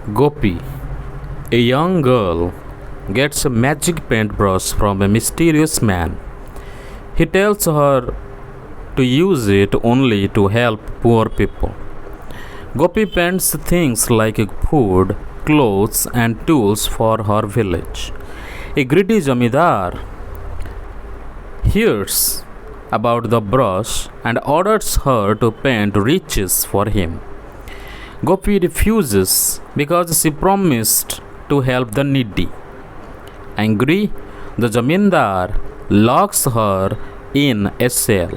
Gopi, a young girl, gets a magic paintbrush from a mysterious man. He tells her to use it only to help poor people. Gopi paints things like food, clothes, and tools for her village. A greedy Jamidar hears about the brush and orders her to paint riches for him. Gopi refuses because she promised to help the needy. Angry, the Jamindar locks her in a cell.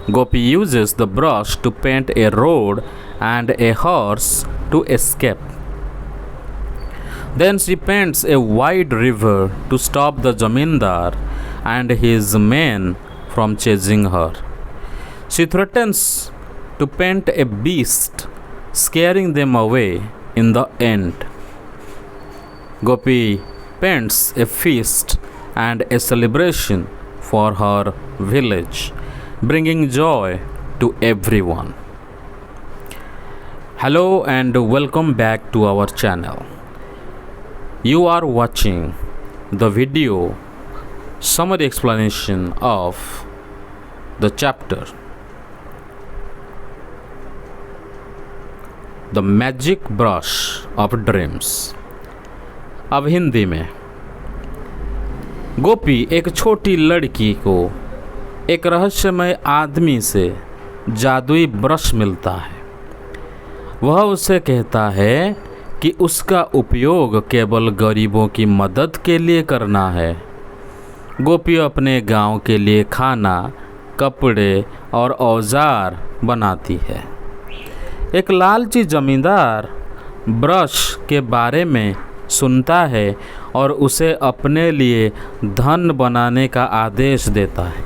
Gopi uses the brush to paint a road and a horse to escape. Then she paints a wide river to stop the Jamindar and his men from chasing her. She threatens to paint a beast, scaring them away in the end. Gopi paints a feast and a celebration for her village, bringing joy to everyone. Hello and welcome back to our channel. You are watching the video summary explanation of the chapter The Magic Brush of Dreams। अब हिंदी में, गोपी एक छोटी लड़की को एक रहस्यमय आदमी से जादुई ब्रश मिलता है। वह उसे कहता है कि उसका उपयोग केवल गरीबों की मदद के लिए करना है। गोपी अपने गांव के लिए खाना, कपड़े और औजार बनाती है। एक लालची जमींदार ब्रश के बारे में सुनता है और उसे अपने लिए धन बनाने का आदेश देता है।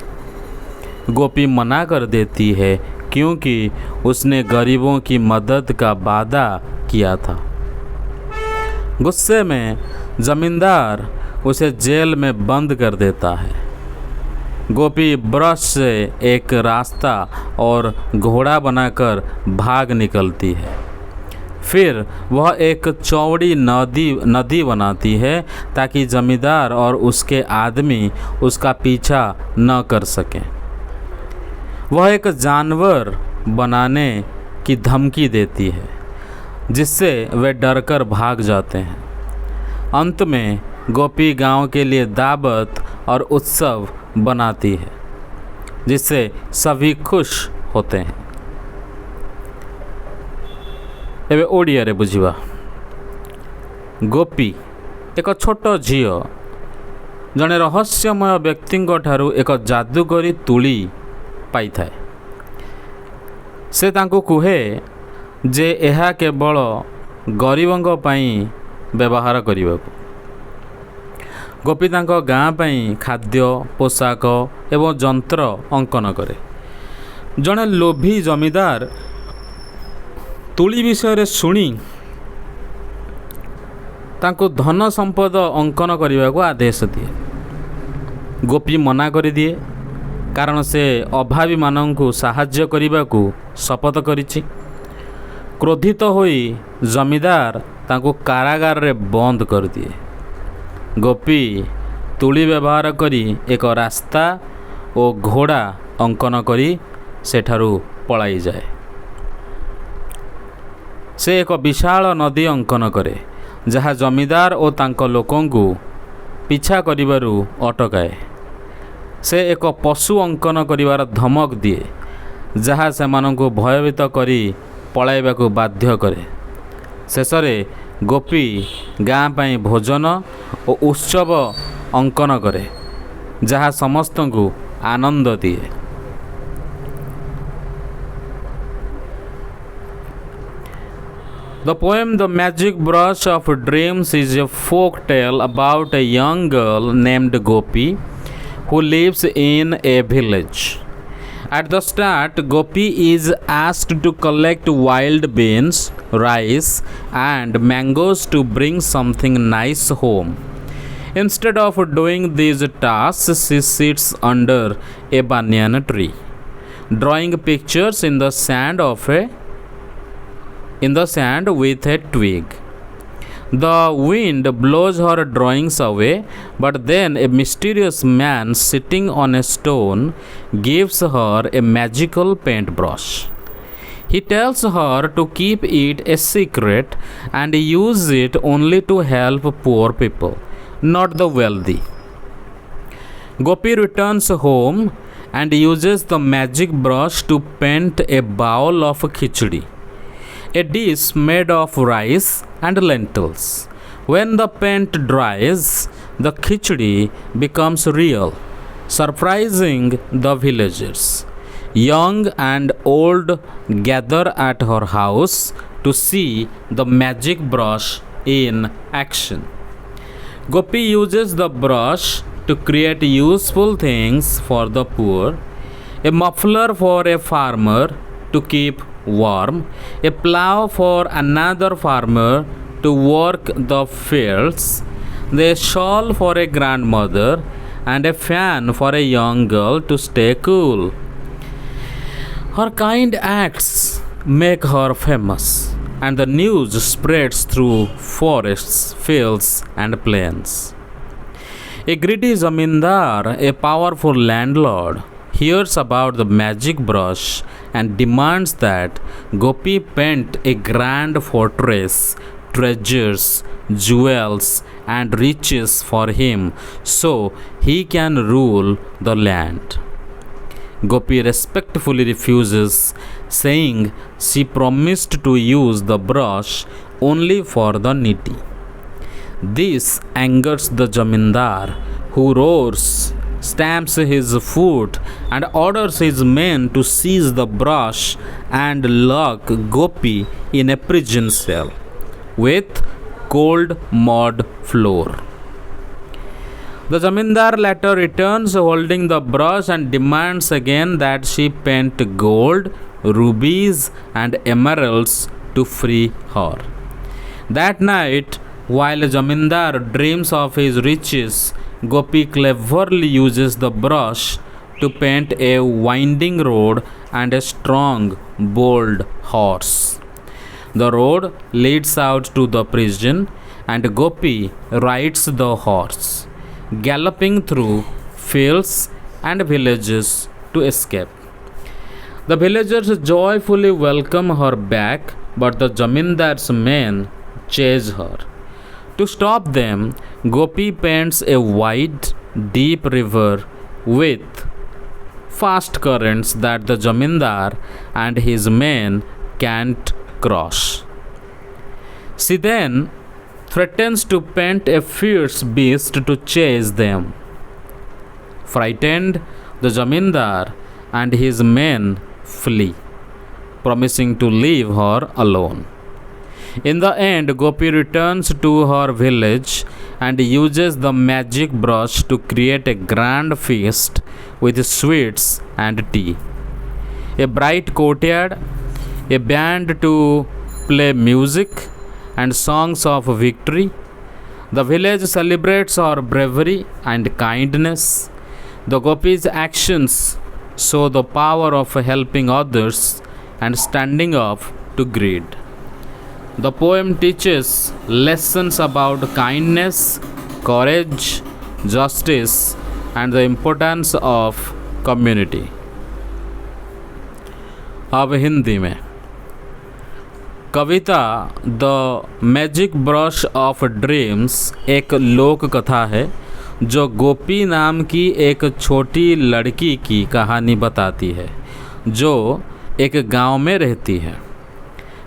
गोपी मना कर देती है क्योंकि उसने गरीबों की मदद का वादा किया था। गुस्से में जमींदार उसे जेल में बंद कर देता है। गोपी ब्रश से एक रास्ता और घोड़ा बनाकर भाग निकलती है। फिर वह एक चौड़ी नदी बनाती है ताकि जमींदार और उसके आदमी उसका पीछा न कर सकें। वह एक जानवर बनाने की धमकी देती है जिससे वे डरकर भाग जाते हैं। अंत में गोपी गांव के लिए दावत और उत्सव बनाती है जिससे सभी खुश होते हैं। एबे ओडिया रे बुझिबा। गोपी एक छोट झियो जड़े रहस्यमय व्यक्ति ठारू एक जादूकरी तुली पाई थाए। से तांको कुहे जे एहा केवल गरीबों पाई व्यवहार करने। गोपी तांको गाँ पाई खाद्य, पोशाक एवं जंत्र अंकन करे। जड़े लोभी जमींदार तुली विषय शुणी तांको धन संपद अंकन करने को आदेश दिए। गोपी मना कर दिए कारण से अभावी माननकु साहाय्य करने को शपथ करिछि। क्रोधित होई जमींदार तांको कारागार रे बंद कर दिए। गोपी तुली व्यवहार करी एक रास्ता और घोड़ा अंकन करी सेठारू पलाई जाए। से एक विशाल नदी अंकन करे जहाँ जमींदार और तांको लोकंकु पीछा करिबारु अटकाए। से एक पशु अंकन करिवार धमक दिए जहाँ सेमानंकु भयभीत करी पलाइबाकु बाध्य करे। शेषरे गोपी गाँ पाई भोजन और उत्सव अंकन करे जहाँ समस्तंकु आनंद दिए। The poem The Magic Brush of Dreams is a folk tale about a young girl named Gopi who lives in a village. At the start, Gopi is asked to collect wild beans, rice, and mangoes to bring something nice home. Instead of doing these tasks, she sits under a banyan tree, drawing pictures in the sand with a twig. The wind blows her drawings away, but then a mysterious man sitting on a stone gives her a magical paintbrush. He tells her to keep it a secret and use it only to help poor people, not the wealthy. Gopi returns home and uses the magic brush to paint a bowl of khichdi, a dish made of rice and lentils. When the paint dries, the khichdi becomes real, surprising the villagers. Young and old gather at her house to see the magic brush in action. Gopi uses the brush to create useful things for the poor, a muffler for a farmer to keep warm, a plough for another farmer to work the fields, a shawl for a grandmother, and a fan for a young girl to stay cool. Her kind acts make her famous, and the news spreads through forests, fields, and plains. A greedy zamindar, a powerful landlord, hears about the magic brush and demands that Gopi paint a grand fortress, treasures, jewels, and riches for him so he can rule the land. Gopi respectfully refuses, saying she promised to use the brush only for the needy. This angers the Jamindar, who roars, stamps his foot, and orders his men to seize the brush and lock Gopi in a prison cell with cold mud floor. The Jamindar later returns holding the brush and demands again that she paint gold, rubies, and emeralds to free her. That night, while Jamindar dreams of his riches, Gopi cleverly uses the brush to paint a winding road and a strong, bold horse. The road leads out to the prison, and Gopi rides the horse, galloping through fields and villages to escape. The villagers joyfully welcome her back, but the Jamindar's men chase her. To stop them, Gopi paints a wide, deep river with fast currents that the Jamindar and his men can't cross. She then threatens to paint a fierce beast to chase them. Frightened, the Jamindar and his men flee, promising to leave her alone. In the end, Gopi returns to her village and uses the magic brush to create a grand feast with sweets and tea, a bright courtyard, a band to play music, and songs of victory. The village celebrates her bravery and kindness. The Gopi's actions show the power of helping others and standing up to greed. The poem teaches lessons about kindness, courage, justice, and the importance of community. अब हिंदी में कविता the magic brush of dreams एक लोक कथा है जो गोपी नाम की एक छोटी लड़की की कहानी बताती है जो एक गांव में रहती है।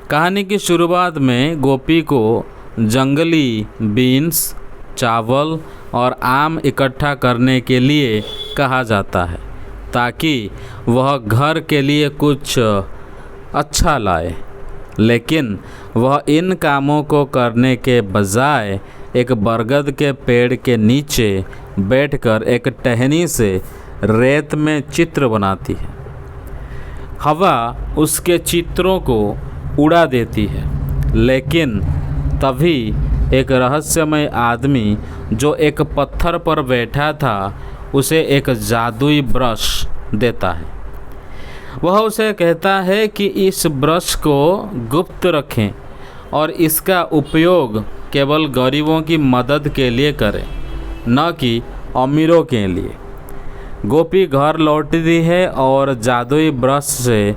कहानी की शुरुआत में गोपी को जंगली बीन्स, चावल और आम इकट्ठा करने के लिए कहा जाता है ताकि वह घर के लिए कुछ अच्छा लाए, लेकिन वह इन कामों को करने के बजाय एक बरगद के पेड़ के नीचे बैठकर एक टहनी से रेत में चित्र बनाती है। हवा उसके चित्रों को उड़ा देती है, लेकिन तभी एक रहस्यमय आदमी जो एक पत्थर पर बैठा था उसे एक जादुई ब्रश देता है। वह उसे कहता है कि इस ब्रश को गुप्त रखें और इसका उपयोग केवल गरीबों की मदद के लिए करे, न कि अमीरों के लिए। गोपी घर लौटती है और जादुई ब्रश से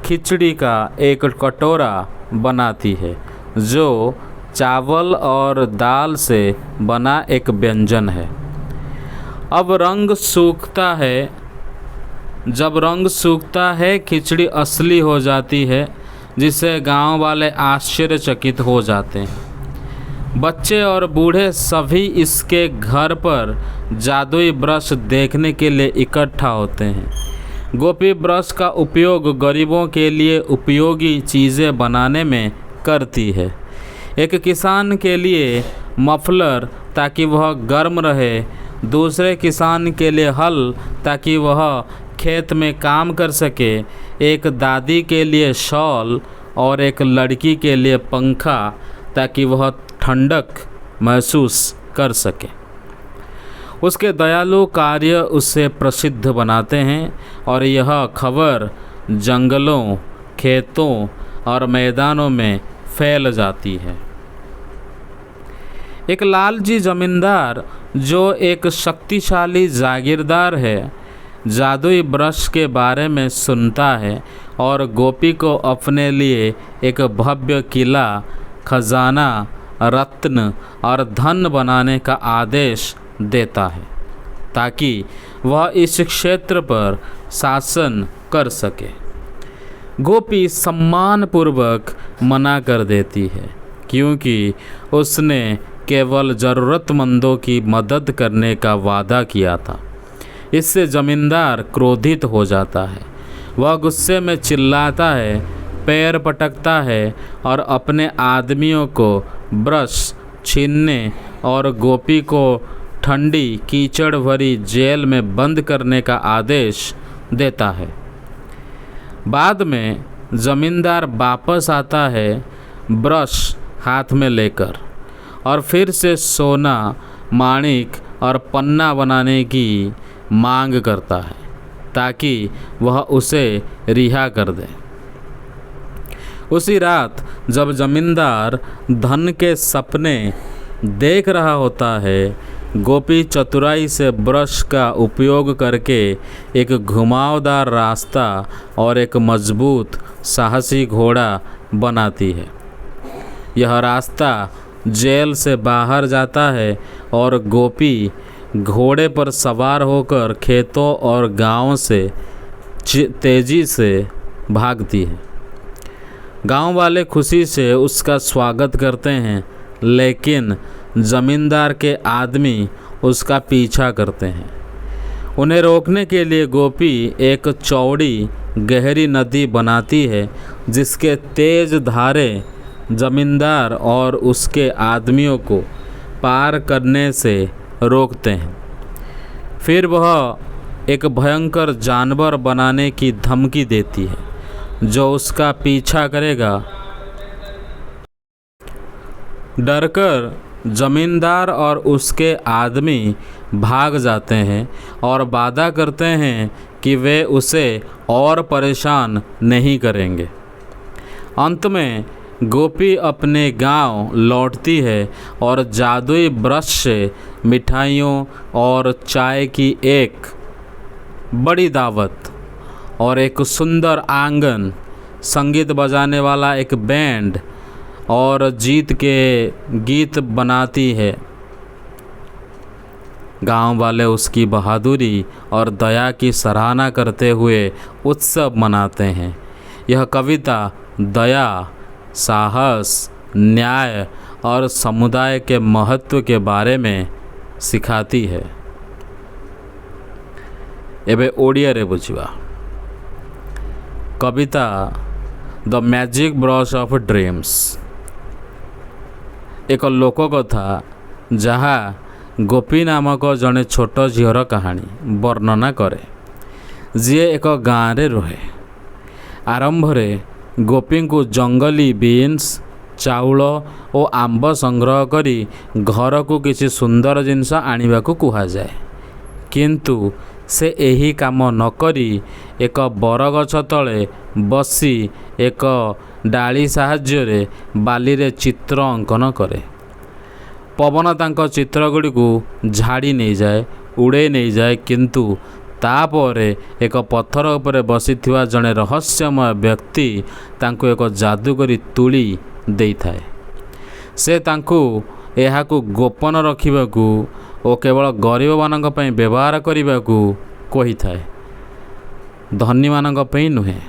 खिचड़ी का एक कटोरा बनाती है, जो चावल और दाल से बना एक व्यंजन है। अब रंग सूखता है जब रंग सूखता है, खिचड़ी असली हो जाती है, जिससे गांव वाले आश्चर्यचकित हो जाते हैं। बच्चे और बूढ़े सभी इसके घर पर जादुई ब्रश देखने के लिए इकट्ठा होते हैं। गोपी ब्रश का उपयोग गरीबों के लिए उपयोगी चीज़ें बनाने में करती है। एक किसान के लिए मफलर ताकि वह गर्म रहे, दूसरे किसान के लिए हल ताकि वह खेत में काम कर सके, एक दादी के लिए शॉल और एक लड़की के लिए पंखा ताकि वह ठंडक महसूस कर सके। उसके दयालु कार्य उसे प्रसिद्ध बनाते हैं और यह खबर जंगलों, खेतों और मैदानों में फैल जाती है। एक लालजी जमींदार, जो एक शक्तिशाली जागीरदार है, जादुई ब्रश के बारे में सुनता है और गोपी को अपने लिए एक भव्य किला, खजाना, रत्न और धन बनाने का आदेश देता है, ताकि वह इस क्षेत्र पर शासन कर सके। गोपी सम्मानपूर्वक मना कर देती है, क्योंकि उसने केवल ज़रूरतमंदों की मदद करने का वादा किया था। इससे जमींदार क्रोधित हो जाता है। वह गुस्से में चिल्लाता है, पैर पटकता है और अपने आदमियों को ब्रश छीनने और गोपी को ठंडी कीचड़ भरी जेल में बंद करने का आदेश देता है। बाद में जमींदार वापस आता है, ब्रश हाथ में लेकर, और फिर से सोना, माणिक और पन्ना बनाने की मांग करता है, ताकि वह उसे रिहा कर दे। उसी रात जब जमींदार धन के सपने देख रहा होता है, गोपी चतुराई से ब्रश का उपयोग करके एक घुमावदार रास्ता और एक मजबूत साहसी घोड़ा बनाती है। यह रास्ता जेल से बाहर जाता है और गोपी घोड़े पर सवार होकर खेतों और गांवों से तेजी से भागती है। गांव वाले खुशी से उसका स्वागत करते हैं, लेकिन जमींदार के आदमी उसका पीछा करते हैं। उन्हें रोकने के लिए गोपी एक चौड़ी गहरी नदी बनाती है, जिसके तेज धारे जमींदार और उसके आदमियों को पार करने से रोकते हैं। फिर वह एक भयंकर जानवर बनाने की धमकी देती है, जो उसका पीछा करेगा। डरकर जमींदार और उसके आदमी भाग जाते हैं और वादा करते हैं कि वे उसे और परेशान नहीं करेंगे। अंत में गोपी अपने गांव लौटती है और जादुई ब्रश से मिठाइयों और चाय की एक बड़ी दावत और एक सुंदर आंगन, संगीत बजाने वाला एक बैंड और जीत के गीत बनाती है। गांव वाले उसकी बहादुरी और दया की सराहना करते हुए उत्सव मनाते हैं। यह कविता दया, साहस, न्याय और समुदाय के महत्व के बारे में सिखाती है। एबे ओडिया रे बुझिबा। कविता the magic brush of dreams. एक लोक कथा जहाँ गोपी नामक जड़े छोट झीर कहानी वर्णना करे, जी एक गाँव रे रहे। आरंभ रे गोपी को जंगली बीन्स, चाउल और आंब संग्रह करी घर को किसी सुंदर जिनस आनिबा को कुहाजाए, किंतु से यही काम न करी एक बरगछ तले बसी एक डाली साहाय्य बाली रे चित्र अंकन करे। ପବନ ତାଙ୍କ ଚିତ୍ରଗୁଡ଼ିକୁ ଝାଡ଼ି ନେଇଯାଏ, ଉଡ଼େଇ ନେଇଯାଏ, କିନ୍ତୁ ତାପରେ ଏକ ପଥର ଉପରେ ବସିଥିବା ଜଣେ ରହସ୍ୟମୟ ବ୍ୟକ୍ତି ତାଙ୍କୁ ଏକ ଯାଦୁକରୀ ତୁଳି ଦେଇଥାଏ। ସେ ତାଙ୍କୁ ଏହାକୁ ଗୋପନ ରଖିବାକୁ ଓ କେବଳ ଗରିବମାନଙ୍କ ପାଇଁ ବ୍ୟବହାର କରିବାକୁ କହିଥାଏ, ଧନୀମାନଙ୍କ ପାଇଁ ନୁହେଁ।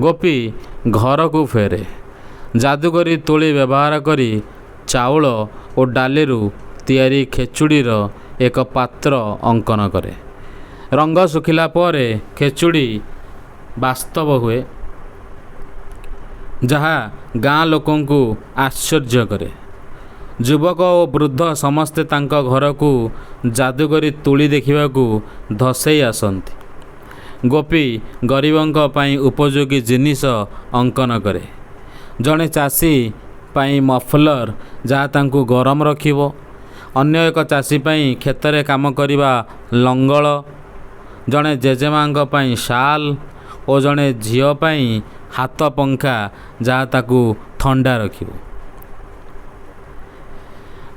ଗୋପୀ ଘରକୁ ଫେରେ। ଯାଦୁକରୀ ତୁଳି ବ୍ୟବହାର କରି ଚାଉଳ ଓ ଡାଲିରୁ ତିଆରି ଖେଚୁଡ଼ିର ଏକ ପାତ୍ର ଅଙ୍କନ କରେ। ରଙ୍ଗ ଶୁଖିଲା ପରେ ଖେଚୁଡ଼ି ବାସ୍ତବ ହୁଏ, ଯାହା ଗାଁ ଲୋକଙ୍କୁ ଆଶ୍ଚର୍ଯ୍ୟ କରେ। ଯୁବକ ଓ ବୃଦ୍ଧ ସମସ୍ତେ ତାଙ୍କ ଘରକୁ ଯାଦୁକରୀ ତୁଳି ଦେଖିବାକୁ ଧସେଇ ଆସନ୍ତି। ଗୋପୀ ଗରିବଙ୍କ ପାଇଁ ଉପଯୋଗୀ ଜିନିଷ ଅଙ୍କନ କରେ। ଜଣେ ଚାଷୀ ପାଇଁ ମଫଲର, ଯାହା ତାଙ୍କୁ ଗରମ ରଖିବ। ଅନ୍ୟ ଏକ ଚାଷୀ ପାଇଁ କ୍ଷେତରେ କାମ କରିବା ଲଙ୍ଗଳ। ଜଣେ ଜେଜେମାଙ୍କ ପାଇଁ ଶାଲ ଓ ଜଣେ ଝିଅ ପାଇଁ ହାତ ପଙ୍ଖା, ଯାହା ତାକୁ ଥଣ୍ଡା ରଖିବ।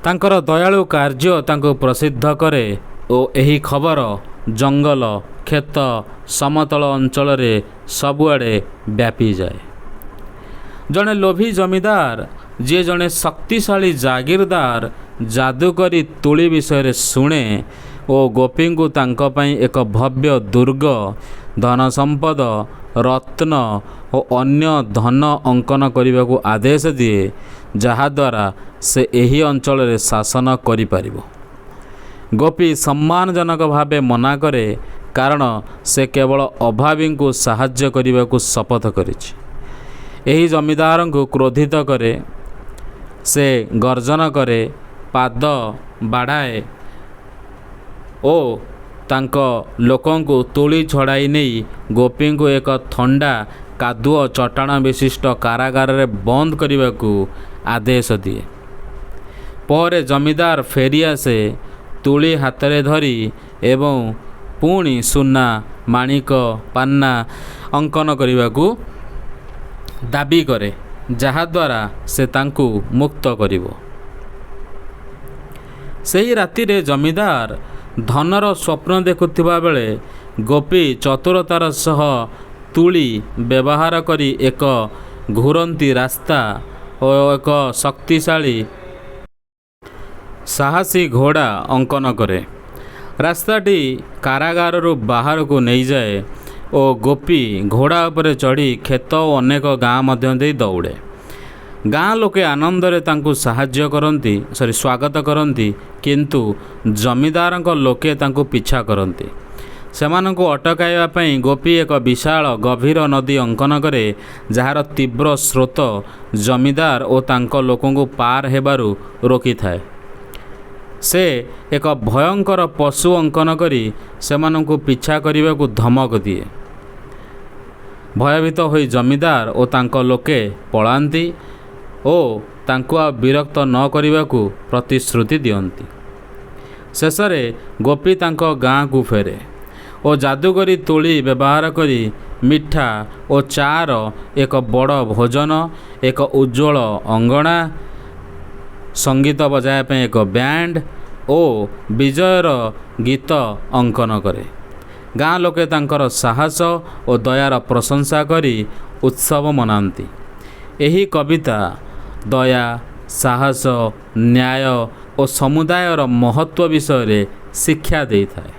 ତାଙ୍କର ଦୟାଳୁ କାର୍ଯ୍ୟ ତାଙ୍କୁ ପ୍ରସିଦ୍ଧ କରେ ଓ ଏହି ଖବର ଜଙ୍ଗଲ, କ୍ଷେତ, ସମତଳ ଅଞ୍ଚଳରେ ସବୁଆଡ଼େ ବ୍ୟାପିଯାଏ। ଜଣେ ଲୋଭୀ ଜମିଦାର, ଯିଏ ଜଣେ ଶକ୍ତିଶାଳୀ ଜାଗିରଦାର, ଯାଦୁକରୀ ତୁଳି ବିଷୟରେ ଶୁଣେ ଓ ଗୋପୀଙ୍କୁ ତାଙ୍କ ପାଇଁ ଏକ ଭବ୍ୟ ଦୁର୍ଗ, ଧନ ସମ୍ପଦ, ରତ୍ନ ଓ ଅନ୍ୟ ଧନ ଅଙ୍କନ କରିବାକୁ ଆଦେଶ ଦିଏ, ଯାହାଦ୍ୱାରା ସେ ଏହି ଅଞ୍ଚଳରେ ଶାସନ କରିପାରିବ। ଗୋପୀ ସମ୍ମାନଜନକ ଭାବେ ମନା କରେ, କାରଣ ସେ କେବଳ ଅଭାବୀଙ୍କୁ ସାହାଯ୍ୟ କରିବାକୁ ଶପଥ କରିଛି। ଏହି ଜମିଦାରଙ୍କୁ କ୍ରୋଧିତ କରେ। ସେ ଗର୍ଜନ କରେ, ପାଦ ବାଢ଼ାଏ ଓ ତାଙ୍କ ଲୋକଙ୍କୁ ତୁଳି ଛଡ଼ାଇ ନେଇ ଗୋପୀଙ୍କୁ ଏକ ଥଣ୍ଡା, କାଦୁଅ ଚଟାଣ ବିଶିଷ୍ଟ କାରାଗାରରେ ବନ୍ଦ କରିବାକୁ ଆଦେଶ ଦିଏ। ପରେ ଜମିଦାର ଫେରିଆସେ, ତୁଳି ହାତରେ ଧରି, ଏବଂ ପୁଣି ସୁନା, ମାଣିକ, ପାନ୍ନା ଅଙ୍କନ କରିବାକୁ ଦାବି କରେ, ଯାହାଦ୍ୱାରା ସେ ତାଙ୍କୁ ମୁକ୍ତ କରିବ। ସେହି ରାତିରେ ଜମିଦାର ଧନର ସ୍ୱପ୍ନ ଦେଖୁଥିବା ବେଳେ ଗୋପୀ ଚତୁରତାର ସହ ତୁଳି ବ୍ୟବହାର କରି ଏକ ଘୁରନ୍ତି ରାସ୍ତା ଓ ଏକ ଶକ୍ତିଶାଳୀ ସାହସୀ ଘୋଡ଼ା ଅଙ୍କନ କରେ। ରାସ୍ତାଟି କାରାଗାରରୁ ବାହାରକୁ ନେଇଯାଏ ଓ ଗୋପୀ ଘୋଡ଼ା ଉପରେ ଚଢ଼ି କ୍ଷେତ ଓ ଅନେକ ଗାଁ ମଧ୍ୟ ଦେଇ ଦୌଡ଼େ। ଗାଁ ଲୋକେ ଆନନ୍ଦରେ ତାଙ୍କୁ ସ୍ୱାଗତ କରନ୍ତି, କିନ୍ତୁ ଜମିଦାରଙ୍କ ଲୋକେ ତାଙ୍କୁ ପିଛା କରନ୍ତି। ସେମାନଙ୍କୁ ଅଟକାଇବା ପାଇଁ ଗୋପୀ ଏକ ବିଶାଳ ଗଭୀର ନଦୀ ଅଙ୍କନ କରେ, ଯାହାର ତୀବ୍ର ସ୍ରୋତ ଜମିଦାର ଓ ତାଙ୍କ ଲୋକଙ୍କୁ ପାର ହେବାରୁ ରୋକିଥାଏ। ସେ ଏକ ଭୟଙ୍କର ପଶୁ ଅଙ୍କନ କରି ସେମାନଙ୍କୁ ପିଛା କରିବାକୁ ଧମକ ଦିଏ। ଭୟଭୀତ ହୋଇ ଜମିଦାର ଓ ତାଙ୍କ ଲୋକେ ପଳାନ୍ତି ଓ ତାଙ୍କୁ ଆଉ ବିରକ୍ତ ନ କରିବାକୁ ପ୍ରତିଶ୍ରୁତି ଦିଅନ୍ତି। ଶେଷରେ ଗୋପୀ ତାଙ୍କ ଗାଁକୁ ଫେରେ ଓ ଯାଦୁକରୀ ତୁଳି ବ୍ୟବହାର କରି ମିଠା ଓ ଚା'ର ଏକ ବଡ଼ ଭୋଜନ, ଏକ ଉଜ୍ଜ୍ୱଳ ଅଙ୍ଗଣା, ସଙ୍ଗୀତ ବଜାଇବା ପାଇଁ ଏକ ବ୍ୟାଣ୍ଡ ଓ ବିଜୟର ଗୀତ ଅଙ୍କନ କରେ। ଗାଁ ଲୋକେ ତାଙ୍କର ସାହସ ଓ ଦୟାର ପ୍ରଶଂସା କରି ଉତ୍ସବ ମନାନ୍ତି। ଏହି କବିତା ଦୟା, ସାହସ, ନ୍ୟାୟ ଓ ସମୁଦାୟର ମହତ୍ତ୍ୱ ବିଷୟରେ ଶିକ୍ଷା ଦେଇଥାଏ।